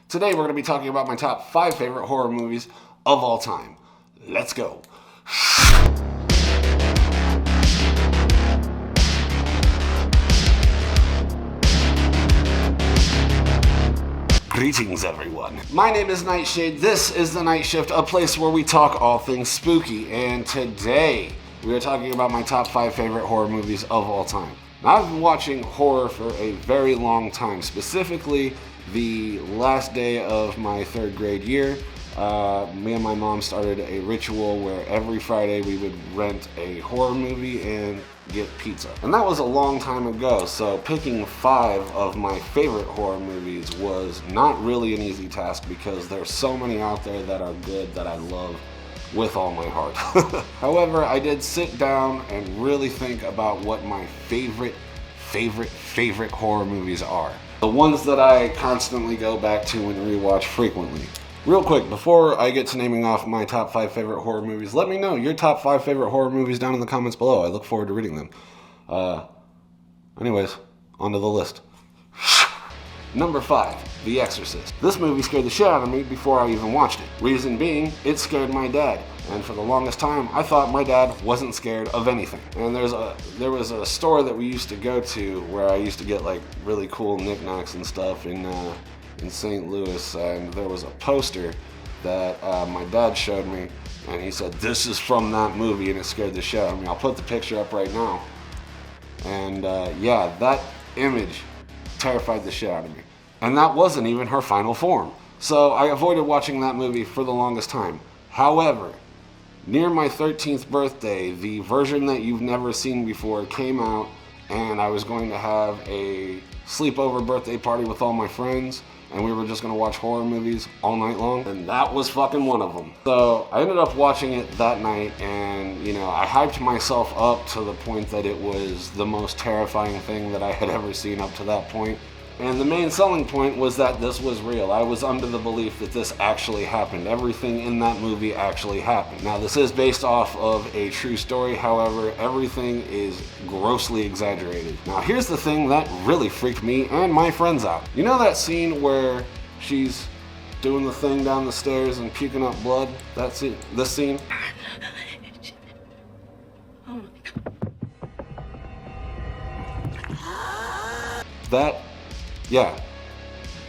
Today we're going to be talking about my top 5 favorite horror movies of all time. Let's go. Greetings, everyone. My name is Nightshade. This is The Night Shift, a place where we talk all things spooky. And today, we are talking about my top 5 favorite horror movies of all time. Now, I've been watching horror for a very long time, specifically the last day of my 3rd grade year. Me and my mom started a ritual where every Friday we would rent a horror movie and get pizza. And that was a long time ago, so picking 5 of my favorite horror movies was not really an easy task because there's so many out there that are good that I love with all my heart. However, I did sit down and really think about what my favorite horror movies are. The ones that I constantly go back to and rewatch frequently. Real quick, before I get to naming off my top 5 favorite horror movies, let me know your top 5 favorite horror movies down in the comments below. I look forward to reading them. Anyways, onto the list. Number 5, The Exorcist. This movie scared the shit out of me before I even watched it. Reason being, it scared my dad. And for the longest time, I thought my dad wasn't scared of anything. And there was a store that we used to go to where I used to get like really cool knickknacks and stuff in St. Louis, and there was a poster that my dad showed me, and he said, "This is from that movie," and it scared the shit out of me. I'll put the picture up right now. And yeah, that image terrified the shit out of me. And that wasn't even her final form. So I avoided watching that movie for the longest time. However, near my 13th birthday, the version that you've never seen before came out, and I was going to have a sleepover birthday party with all my friends, and we were just gonna watch horror movies all night long, and that was fucking one of them. So I ended up watching it that night, and I hyped myself up to the point that it was the most terrifying thing that I had ever seen up to that point. And the main selling point was that this was real. I was under the belief that this actually happened. Everything in that movie actually happened. Now, this is based off of a true story, however, everything is grossly exaggerated. Now, here's the thing that really freaked me and my friends out. You know that scene where she's doing the thing down the stairs and puking up blood? That's it. This scene? Yeah,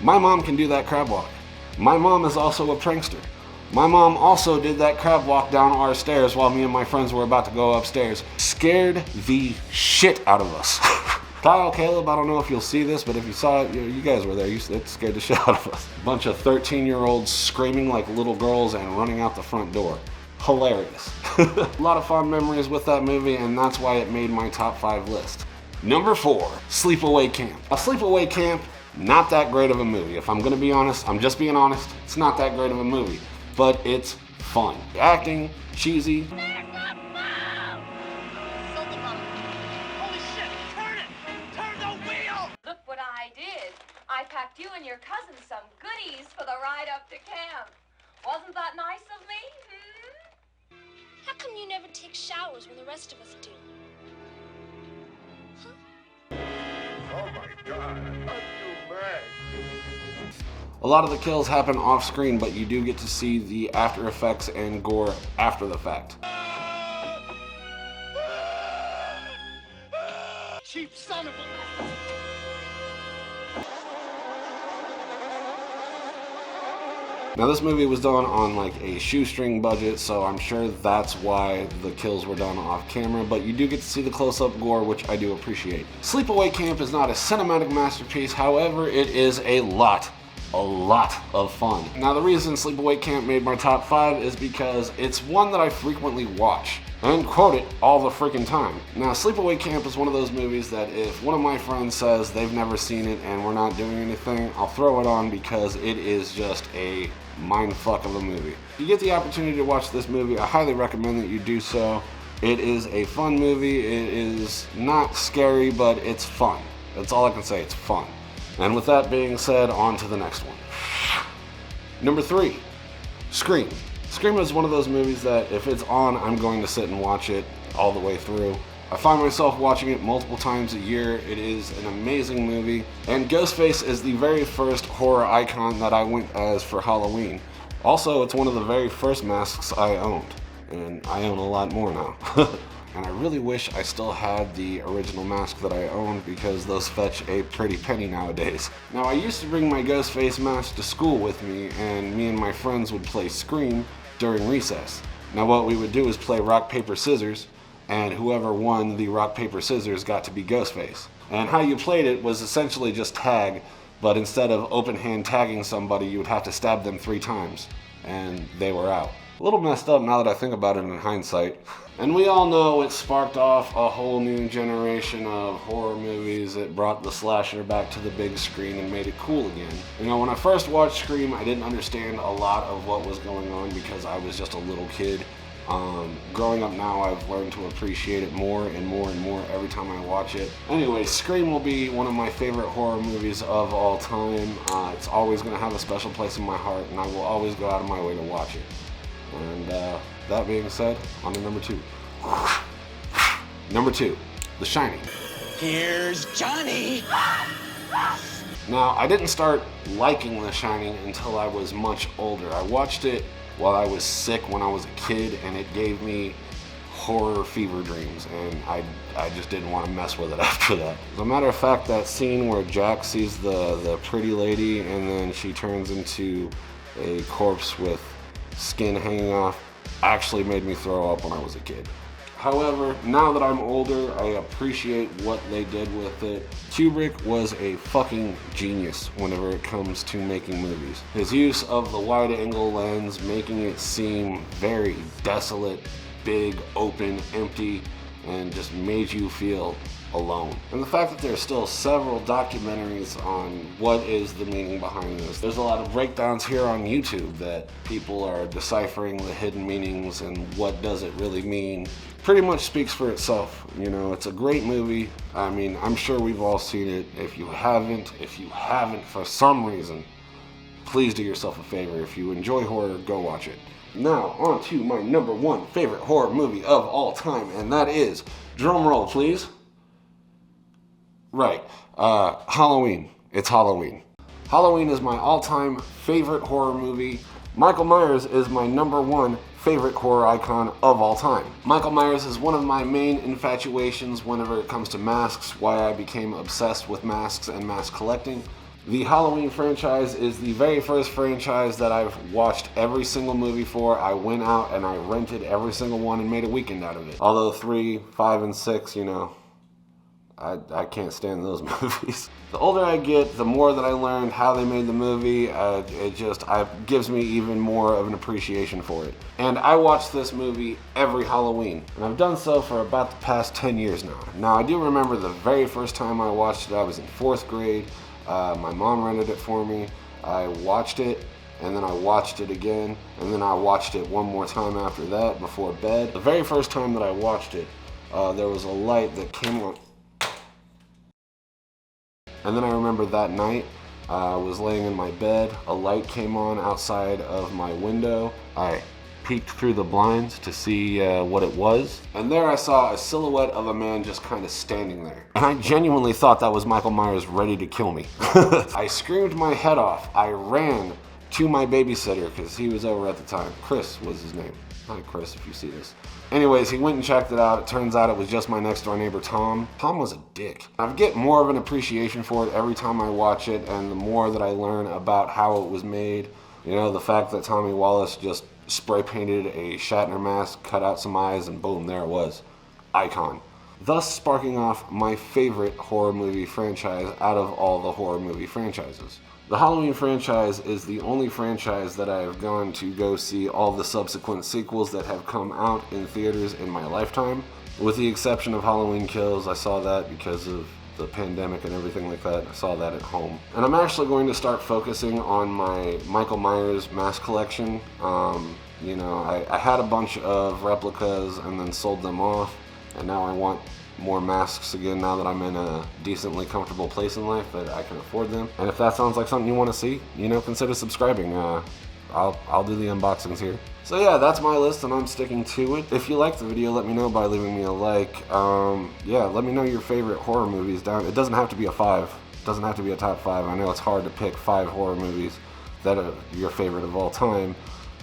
my mom can do that crab walk. My mom is also a prankster. My mom also did that crab walk down our stairs while me and my friends were about to go upstairs. Scared the shit out of us. Kyle, Caleb, I don't know if you'll see this, but if you saw it, you guys were there. It scared the shit out of us. A bunch of 13-year-olds screaming like little girls and running out the front door. Hilarious. A lot of fond memories with that movie, and that's why it made my top 5 list. Number 4, Sleepaway Camp. Now, Sleepaway Camp, not that great of a movie. If I'm gonna be honest, I'm just being honest, it's not that great of a movie, but it's fun. The acting, cheesy. Holy shit, turn it! Turn the wheel! Look what I did. I packed you and your cousin some goodies for the ride up to camp. Wasn't that nice of me? How come you never take showers when the rest of us do? Oh my god, I'm too mad. A lot of the kills happen off screen, but you do get to see the after effects and gore after the fact. Cheap son of a... Now, this movie was done on like a shoestring budget, so I'm sure that's why the kills were done off camera, but you do get to see the close-up gore, which I do appreciate. Sleepaway Camp is not a cinematic masterpiece, however, it is a lot of fun. Now, the reason Sleepaway Camp made my top 5 is because it's one that I frequently watch and quote it all the freaking time. Now, Sleepaway Camp is one of those movies that if one of my friends says they've never seen it and we're not doing anything, I'll throw it on because it is just a mindfuck of a movie. If you get the opportunity to watch this movie, I highly recommend that you do so. It is a fun movie. It is not scary, but it's fun. That's all I can say, it's fun. And with that being said, on to the next one. Number 3, Scream. Scream is one of those movies that if it's on, I'm going to sit and watch it all the way through. I find myself watching it multiple times a year. It is an amazing movie. And Ghostface is the very first horror icon that I went as for Halloween. Also, it's one of the very first masks I owned. And I own a lot more now. And I really wish I still had the original mask that I owned because those fetch a pretty penny nowadays. Now, I used to bring my Ghostface mask to school with me, and me and my friends would play Scream during recess. Now, what we would do is play rock, paper, scissors, and whoever won the rock, paper, scissors got to be Ghostface. And how you played it was essentially just tag, but instead of open hand tagging somebody, you would have to stab them 3 times, and they were out. A little messed up now that I think about it in hindsight. And we all know it sparked off a whole new generation of horror movies. It brought the slasher back to the big screen and made it cool again. You know, when I first watched Scream, I didn't understand a lot of what was going on because I was just a little kid. Growing up now, I've learned to appreciate it more and more and more every time I watch it. Anyway, Scream will be one of my favorite horror movies of all time. It's always going to have a special place in my heart, and I will always go out of my way to watch it. And that being said, on to number 2. Number 2, The Shining. Here's Johnny! Now, I didn't start liking The Shining until I was much older. I watched it while I was sick when I was a kid, and it gave me horror fever dreams, and I just didn't want to mess with it after that. As a matter of fact, that scene where Jack sees the pretty lady and then she turns into a corpse with skin hanging off actually made me throw up when I was a kid. However, now that I'm older, I appreciate what they did with it. Kubrick was a fucking genius whenever it comes to making movies. His use of the wide-angle lens, making it seem very desolate, big, open, empty, and just made you feel alone. And the fact that there's still several documentaries on what is the meaning behind this. There's a lot of breakdowns here on YouTube that people are deciphering the hidden meanings and what does it really mean. Pretty much speaks for itself. You know, it's a great movie. I mean, I'm sure we've all seen it. If you haven't for some reason, please do yourself a favor. If you enjoy horror, go watch it. Now, on to my number 1 favorite horror movie of all time, and that is, drum roll please. Right, Halloween. It's Halloween. Halloween is my all-time favorite horror movie. Michael Myers is my number 1 favorite horror icon of all time. Michael Myers is one of my main infatuations whenever it comes to masks, why I became obsessed with masks and mask collecting. The Halloween franchise is the very first franchise that I've watched every single movie for. I went out and I rented every single one and made a weekend out of it. Although 3, 5, and 6, you know, I can't stand those movies. The older I get, the more that I learned how they made the movie, it gives me even more of an appreciation for it. And I watch this movie every Halloween, and I've done so for about the past 10 years now. Now, I do remember the very first time I watched it, I was in 4th grade. My mom rented it for me. I watched it, and then I watched it again, and then I watched it one more time after that before bed. The very first time that I watched it, there was a light that came on. And then I remember that night, I was laying in my bed, a light came on outside of my window. I peeked through the blinds to see what it was, and there I saw a silhouette of a man just kind of standing there. And I genuinely thought that was Michael Myers ready to kill me. I screamed my head off. I ran to my babysitter, because he was over at the time. Chris was his name. Hi Chris, if you see this. Anyways, he went and checked it out. It turns out it was just my next door neighbor, Tom. Tom was a dick. I get more of an appreciation for it every time I watch it, and the more that I learn about how it was made. You know, the fact that Tommy Wallace just spray painted a Shatner mask, cut out some eyes, and boom, there it was. Icon. Thus sparking off my favorite horror movie franchise out of all the horror movie franchises. The Halloween franchise is the only franchise that I have gone to go see all the subsequent sequels that have come out in theaters in my lifetime. With the exception of Halloween Kills, I saw that because of the pandemic and everything like that. I saw that at home. And I'm actually going to start focusing on my Michael Myers mask collection. You know, I had a bunch of replicas and then sold them off, and now I want more masks again now that I'm in a decently comfortable place in life that I can afford them. And if that sounds like something you want to see, you know, consider subscribing. I'll do the unboxings here. So yeah, that's my list and I'm sticking to it. If you liked the video, let me know by leaving me a like. Yeah, let me know your favorite horror movies down. It doesn't have to be a 5. It doesn't have to be a top 5. I know it's hard to pick 5 horror movies that are your favorite of all time.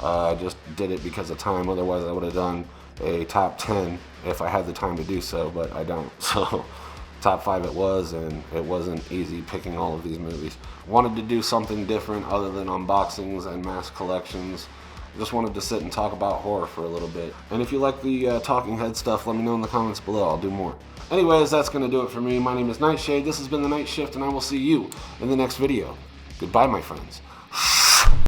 I just did it because of time. Otherwise, I would have done a top 10 if I had the time to do so, but I don't. So top 5 it was, and it wasn't easy picking all of these movies. Wanted to do something different other than unboxings and mass collections. Just wanted to sit and talk about horror for a little bit. And if you like the talking head stuff, let me know in the comments below. I'll do more. Anyways, that's going to do it for me. My name is Nightshade. This has been The Night Shift, and I will see you in the next video. Goodbye, my friends.